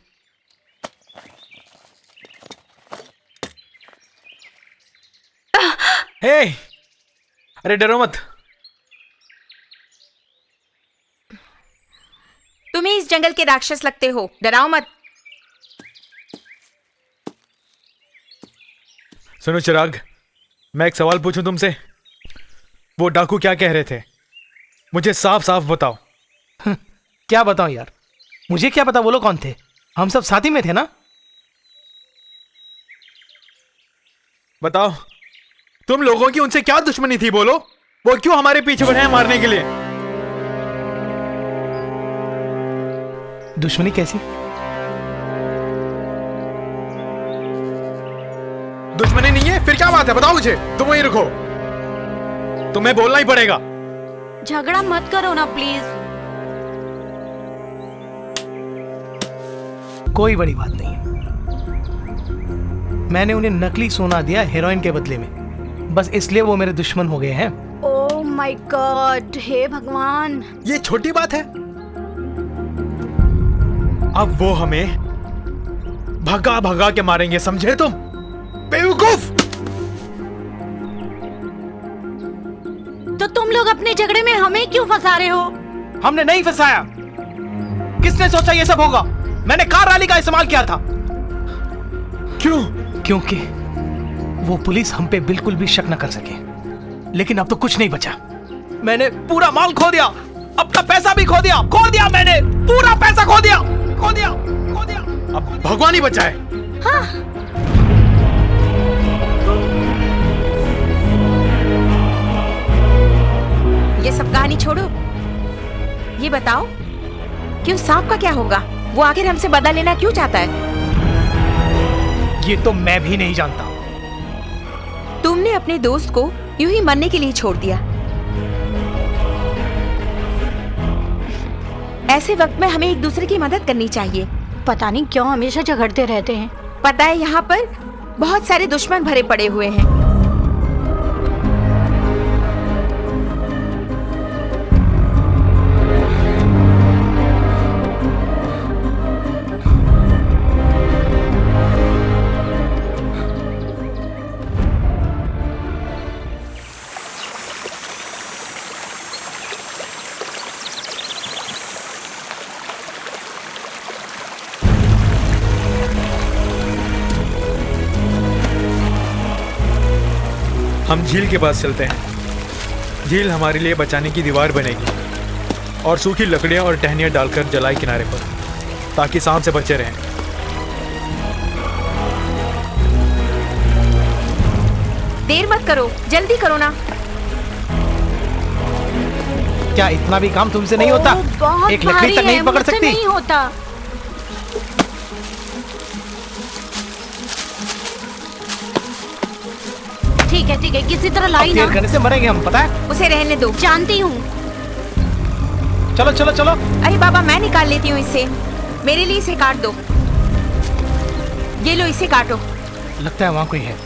हे, अरे डरो मत। तुम ही इस जंगल के राक्षस लगते हो, डराओ मत। सुनो चिराग, मैं एक सवाल पूछूं तुमसे? वो डाकू क्या कह रहे थे? मुझे साफ साफ बताओ। क्या बताऊं यार, मुझे क्या पता वो लोग कौन थे? हम सब साथी में थे ना। बताओ, तुम लोगों की उनसे क्या दुश्मनी थी? बोलो, वो क्यों हमारे पीछे बढ़े हैं मारने के लिए? दुश्मनी कैसी? दुश्मनी नहीं है फिर क्या बात है? बताओ मुझे। तुम वहीं रुको, तुम्हें बोलना ही पड़ेगा। झगड़ा मत करो ना प्लीज। कोई बड़ी बात नहीं है। मैंने उन्हें नकली सोना दिया हेरोइन के बदले में, बस इसलिए वो मेरे दुश्मन हो गए हैं। ओह माय गॉड, हे भगवान। ये छोटी बात है। अब वो हमें भगा भगा के मारेंगे, समझे तुम? बेवकूफ! तो तुम लोग अपने झगड़े में हमें क्यों फंसा रहे हो? हमने नहीं फंसाया। किसने सोचा ये सब होगा? मैंने कार रैली का इस्तेमाल किया था। क्यों? क्योंकि वो पुलिस हम पे बिल्कुल भी शक न कर सके। लेकिन अब तो कुछ नहीं बचा। मैंने पूरा माल खो दिया, अपना पैसा भी खो दिया मैंने पूरा पैसा खो दिया। अब भगवान ही बचाए। हाँ। ये सब कहानी छोड़ो, ये बताओ कि उस सांप का क्या होगा? वो आखिर हमसे बदला लेना क्यों चाहता है? ये तो मैं भी नहीं जानता। तुमने अपने दोस्त को यूं ही मरने के लिए छोड़ दिया। ऐसे वक्त में हमें एक दूसरे की मदद करनी चाहिए। पता नहीं क्यों हमेशा झगड़ते रहते हैं। पता है, यहाँ पर बहुत सारे दुश्मन भरे पड़े हुए हैं। हम झील के पास चलते हैं। झील हमारे लिए बचाने की दीवार बनेगी और सूखी लकड़ियां और टहनियां डालकर जलाए किनारे पर, ताकि सांप से बचे रहें। देर मत करो, जल्दी करो ना। क्या इतना भी काम तुमसे नहीं होता? बहुत एक लकड़ी तक भारी नहीं है, पकड़ मुझसे सकती? नहीं होता। ठीक है, किसी तरह लाई ना। देर करने से मरेंगे हम, पता है? उसे रहने दो। जानती हूँ। चलो चलो चलो। अरे बाबा, मैं निकाल लेती हूँ इसे। मेरे लिए इसे काट दो। ये लो, इसे काटो। लगता है वहां कोई है।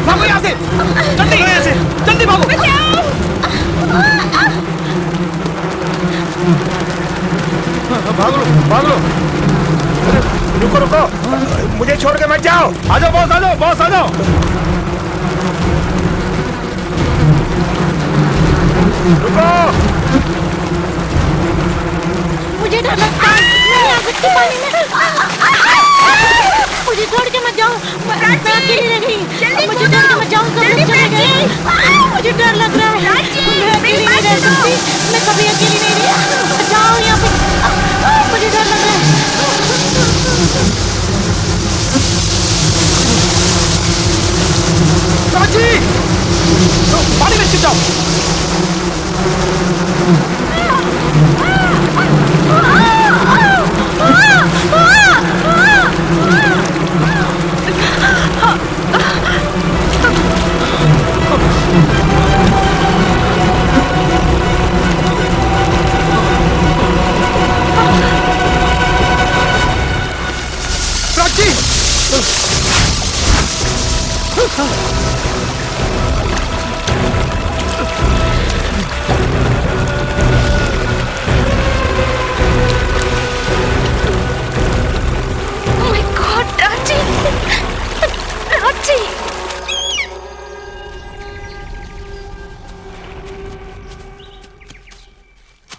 भागो यहाँ से, जल्दी जल्दी भागो। भाग लो भाग लो। अरे रुको रुको, मुझे छोड़ के मत जाओ। आ जाओ बॉस, आ जाओ बॉस, आ जाओ। रुको, मुझे डर लगता है, मैं आ सकती पानी में। मुझे छोड़ के मत जाओ, मैं अकेली रह गई। मुझे छोड़ के मत जाओ, सब लोग चले गए। मुझे डर लग रहा है, मैं अकेली नहीं रह सकती। मैं कभी अकेली नहीं रही। जाओ यहाँ पे, मुझे डर लग रहा है। प्राची, पानी में गिर जाओ। Prachi, Oh my God, Prachi, Prachi.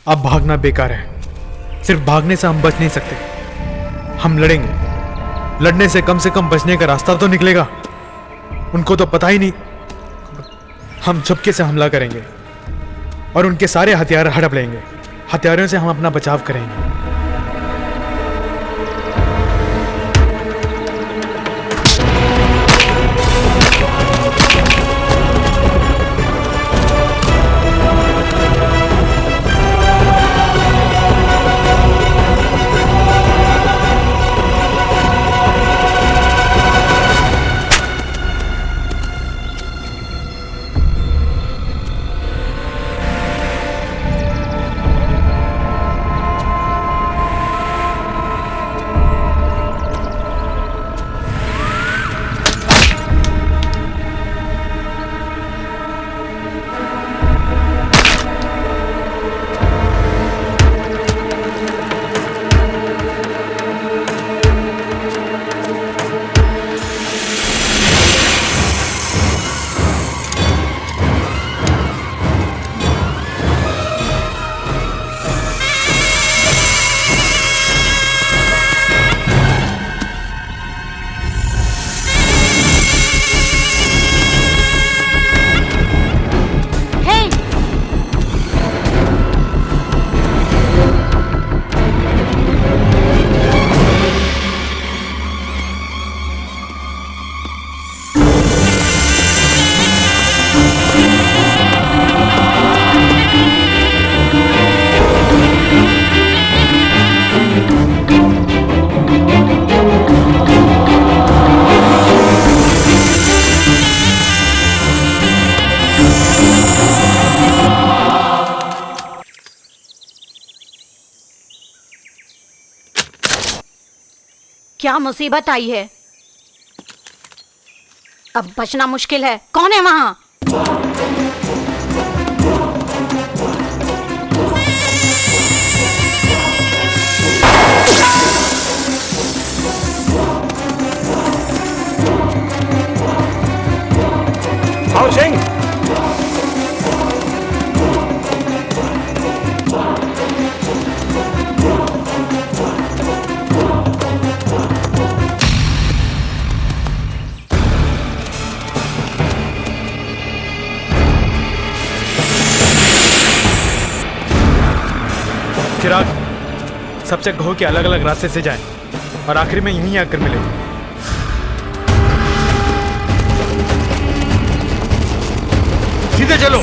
अब भागना बेकार है। सिर्फ भागने से हम बच नहीं सकते। हम लड़ेंगे। लड़ने से कम बचने का रास्ता तो निकलेगा। उनको तो पता ही नहीं। हम चुपके से हमला करेंगे और उनके सारे हथियार हड़प लेंगे। हथियारों से हम अपना बचाव करेंगे। क्या मुसीबत आई है? अब बचना मुश्किल है। कौन है वहां? आओ सिंह। चिराग, सबसे कहो कि अलग अलग रास्ते से जाएं और आखिरी में यहीं आकर मिले। सीधे चलो।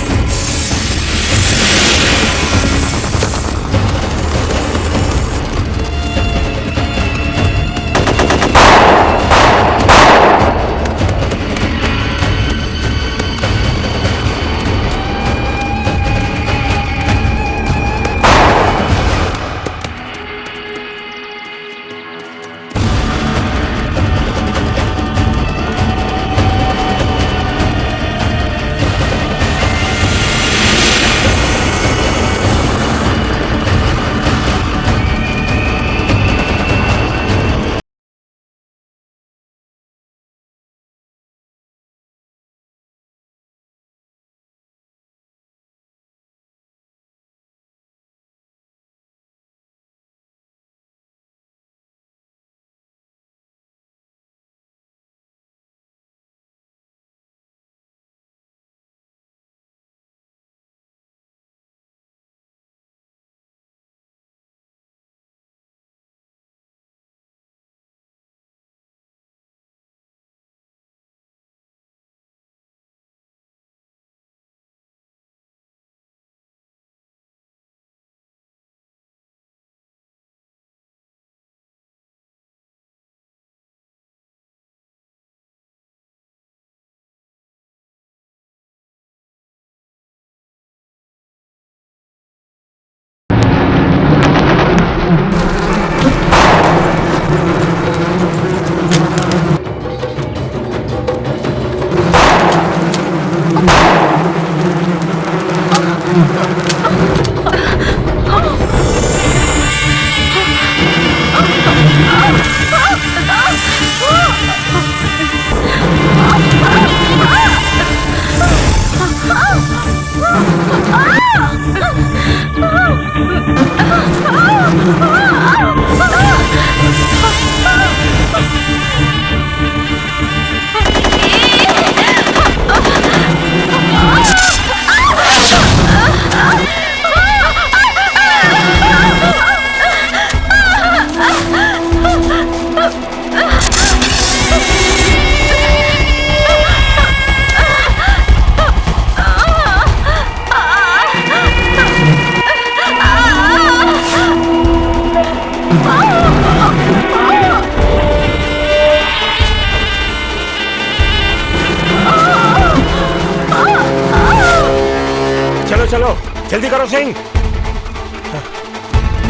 करो सिंह,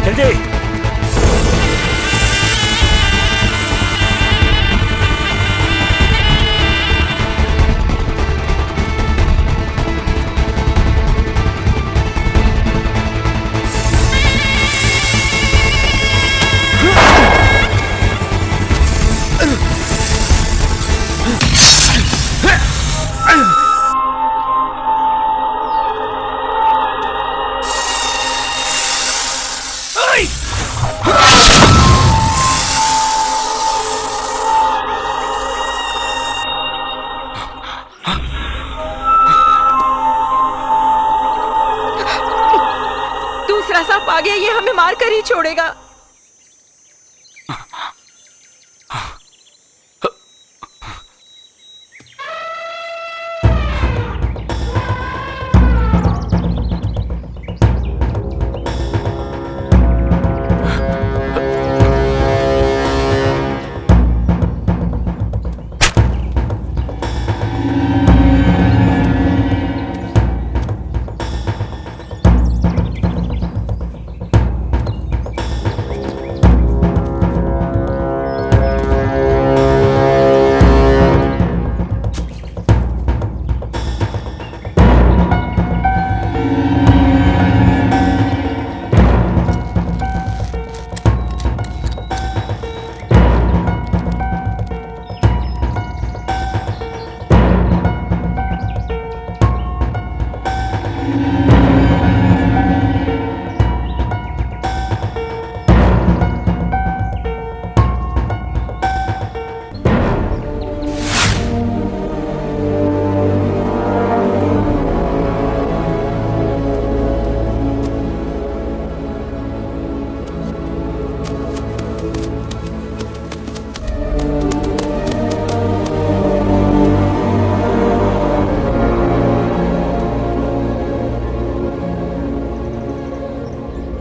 जल्दी। दूसरा सांप आ गया, ये हमें मार कर ही छोड़ेगा।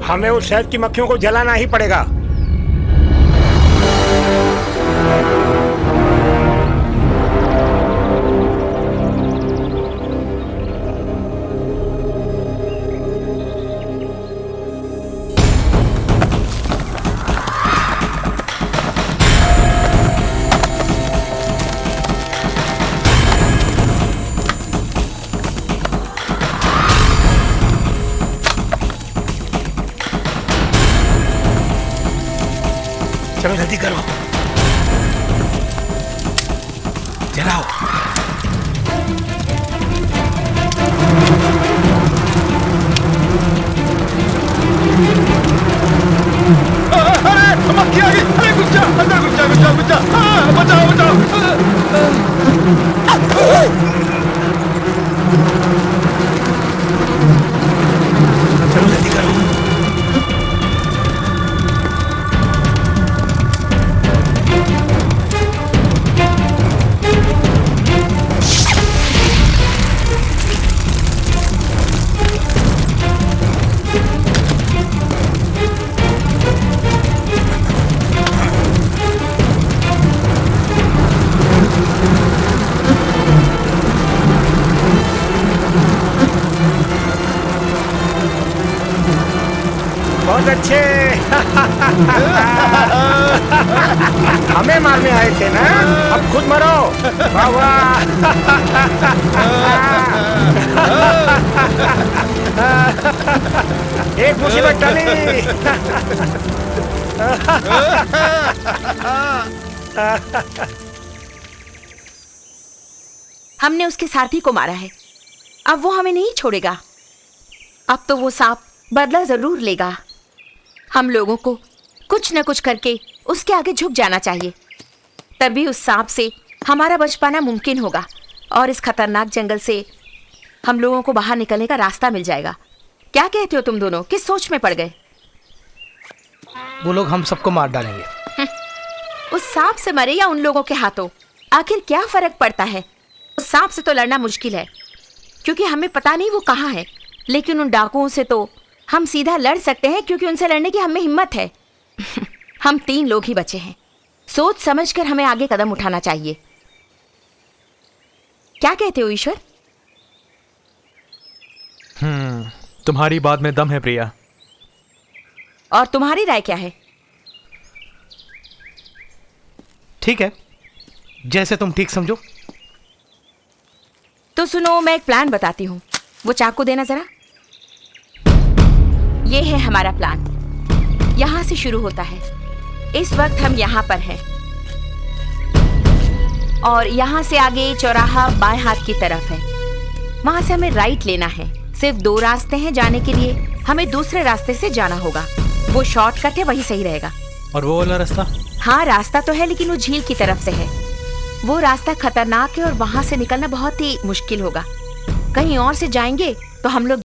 हमें उस शहद की मक्खियों को जलाना ही पड़ेगा। चलो जल्दी करो, जलाओ। अरे मक्खी आ गई, अरे घुस जा, अंदर घुस जा, घुस जा, घुस जा, बचाओ बचाओ। चलो जल्दी करो। बहुत अच्छे। हमें मारने आए थे ना, अब खुद मरो। वाह वाह। एक मुसीबत टली। हमने उसके सारथी को मारा है, अब वो हमें नहीं छोड़ेगा। अब तो वो सांप बदला जरूर लेगा। हम लोगों को कुछ न कुछ करके उसके आगे झुक जाना चाहिए, तभी उस सांप से हमारा बच पाना मुमकिन होगा और इस खतरनाक जंगल से हम लोगों को बाहर निकलने का रास्ता मिल जाएगा। क्या कहते हो तुम दोनों, किस सोच में पड़ गए? वो लोग हम सबको मार डालेंगे। उस सांप से मरे या उन लोगों के हाथों, आखिर क्या फर्क पड़ता है? उस सांप से तो लड़ना मुश्किल है क्योंकि हमें पता नहीं वो कहाँ है, लेकिन उन डाकुओं से तो हम सीधा लड़ सकते हैं क्योंकि उनसे लड़ने की हमें हिम्मत है। हम 3 लोग ही बचे हैं, सोच समझकर हमें आगे कदम उठाना चाहिए। क्या कहते हो ईश्वर? तुम्हारी बात में दम है प्रिया। और तुम्हारी राय क्या है? ठीक है, जैसे तुम ठीक समझो। तो सुनो, मैं एक प्लान बताती हूँ। वो चाकू देना जरा। ये है हमारा प्लान। यहाँ से शुरू होता है। इस वक्त हम यहाँ पर हैं और यहाँ से आगे चौराहा बाएं हाथ की तरफ है। वहां से हमें राइट लेना है। सिर्फ 2 रास्ते हैं जाने के लिए। हमें दूसरे रास्ते से जाना होगा। वो शॉर्टकट है, वही सही रहेगा। और वो वाला रास्ता? हाँ, रास्ता तो है लेकिन वो झील की तरफ से है। वो रास्ता खतरनाक है और वहां से निकलना बहुत ही मुश्किल होगा। कहीं और से जाएंगे तो हम लोग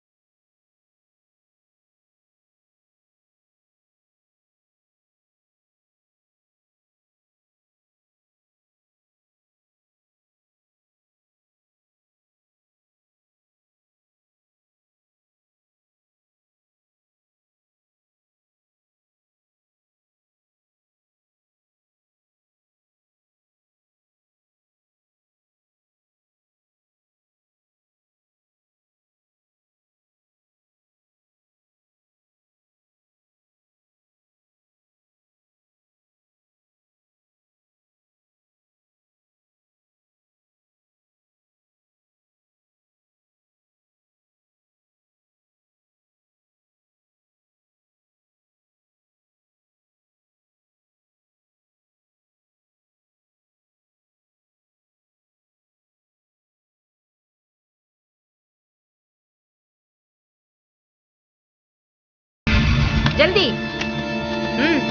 जल्दी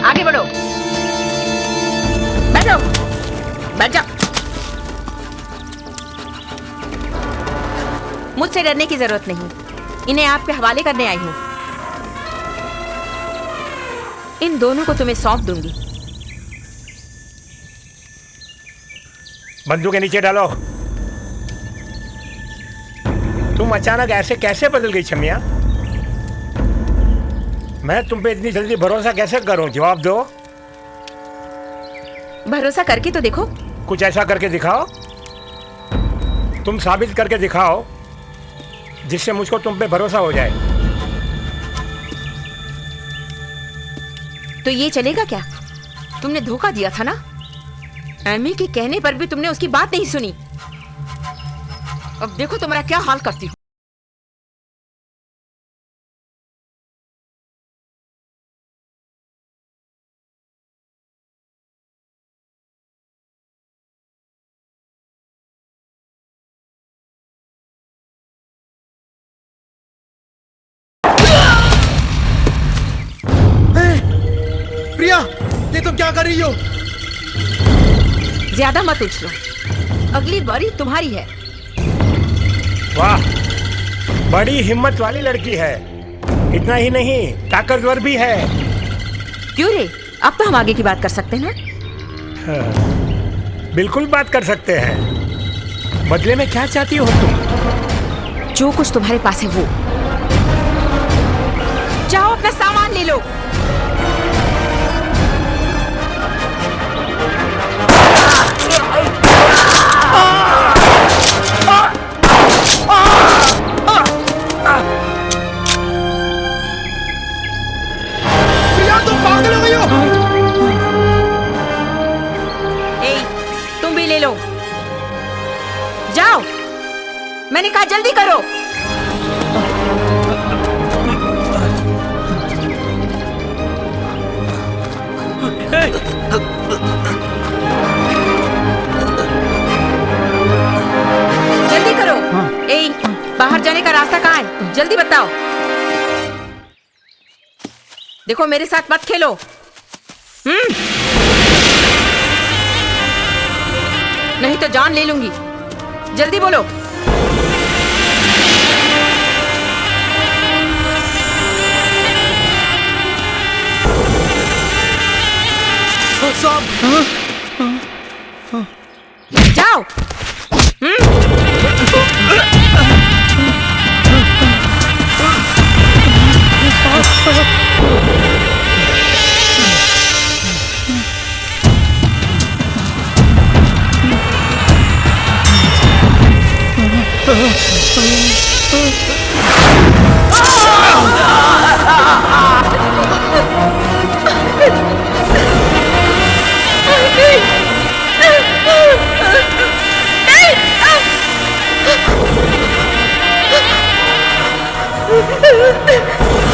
आगे बढ़ो। बैठो, बैठ जाओ। मुझसे डरने की जरूरत नहीं। इन्हें आपके हवाले करने आई हूं। इन दोनों को तुम्हें सौंप दूंगी। बंदूक के नीचे डालो। तुम अचानक ऐसे कैसे बदल गई छमिया? मैं तुम पे इतनी जल्दी भरोसा कैसे करूं? जवाब दो। भरोसा करके तो देखो। कुछ ऐसा करके दिखाओ। तुम साबित करके दिखाओ जिससे मुझको तुम पे भरोसा हो जाए। तो ये चलेगा क्या? तुमने धोखा दिया था ना। एमी के कहने पर भी तुमने उसकी बात नहीं सुनी। अब देखो तुम्हारा क्या हाल करती हूँ। प्रिया, ये तुम क्या कर रही हो? ज्यादा मत उछलो, अगली बारी तुम्हारी है। वाह, बड़ी हिम्मत वाली लड़की है। इतना ही नहीं, ताकतवर भी है। क्यों रे, अब तो हम आगे की बात कर सकते हैं ना? हाँ, बिल्कुल बात कर सकते हैं। बदले में क्या चाहती हो तुम? जो कुछ तुम्हारे पास है वो। जाओ अपना सामान ले लो। प्रिया, तुम पागल हो गई हो? तुम भी ले लो। जाओ, मैंने कहा जल्दी करो। जल्दी करो। बाहर जाने का रास्ता कहाँ है? जल्दी बताओ। देखो, मेरे साथ मत खेलो। नहीं तो जान ले लूंगी। जल्दी बोलो। जाओ। है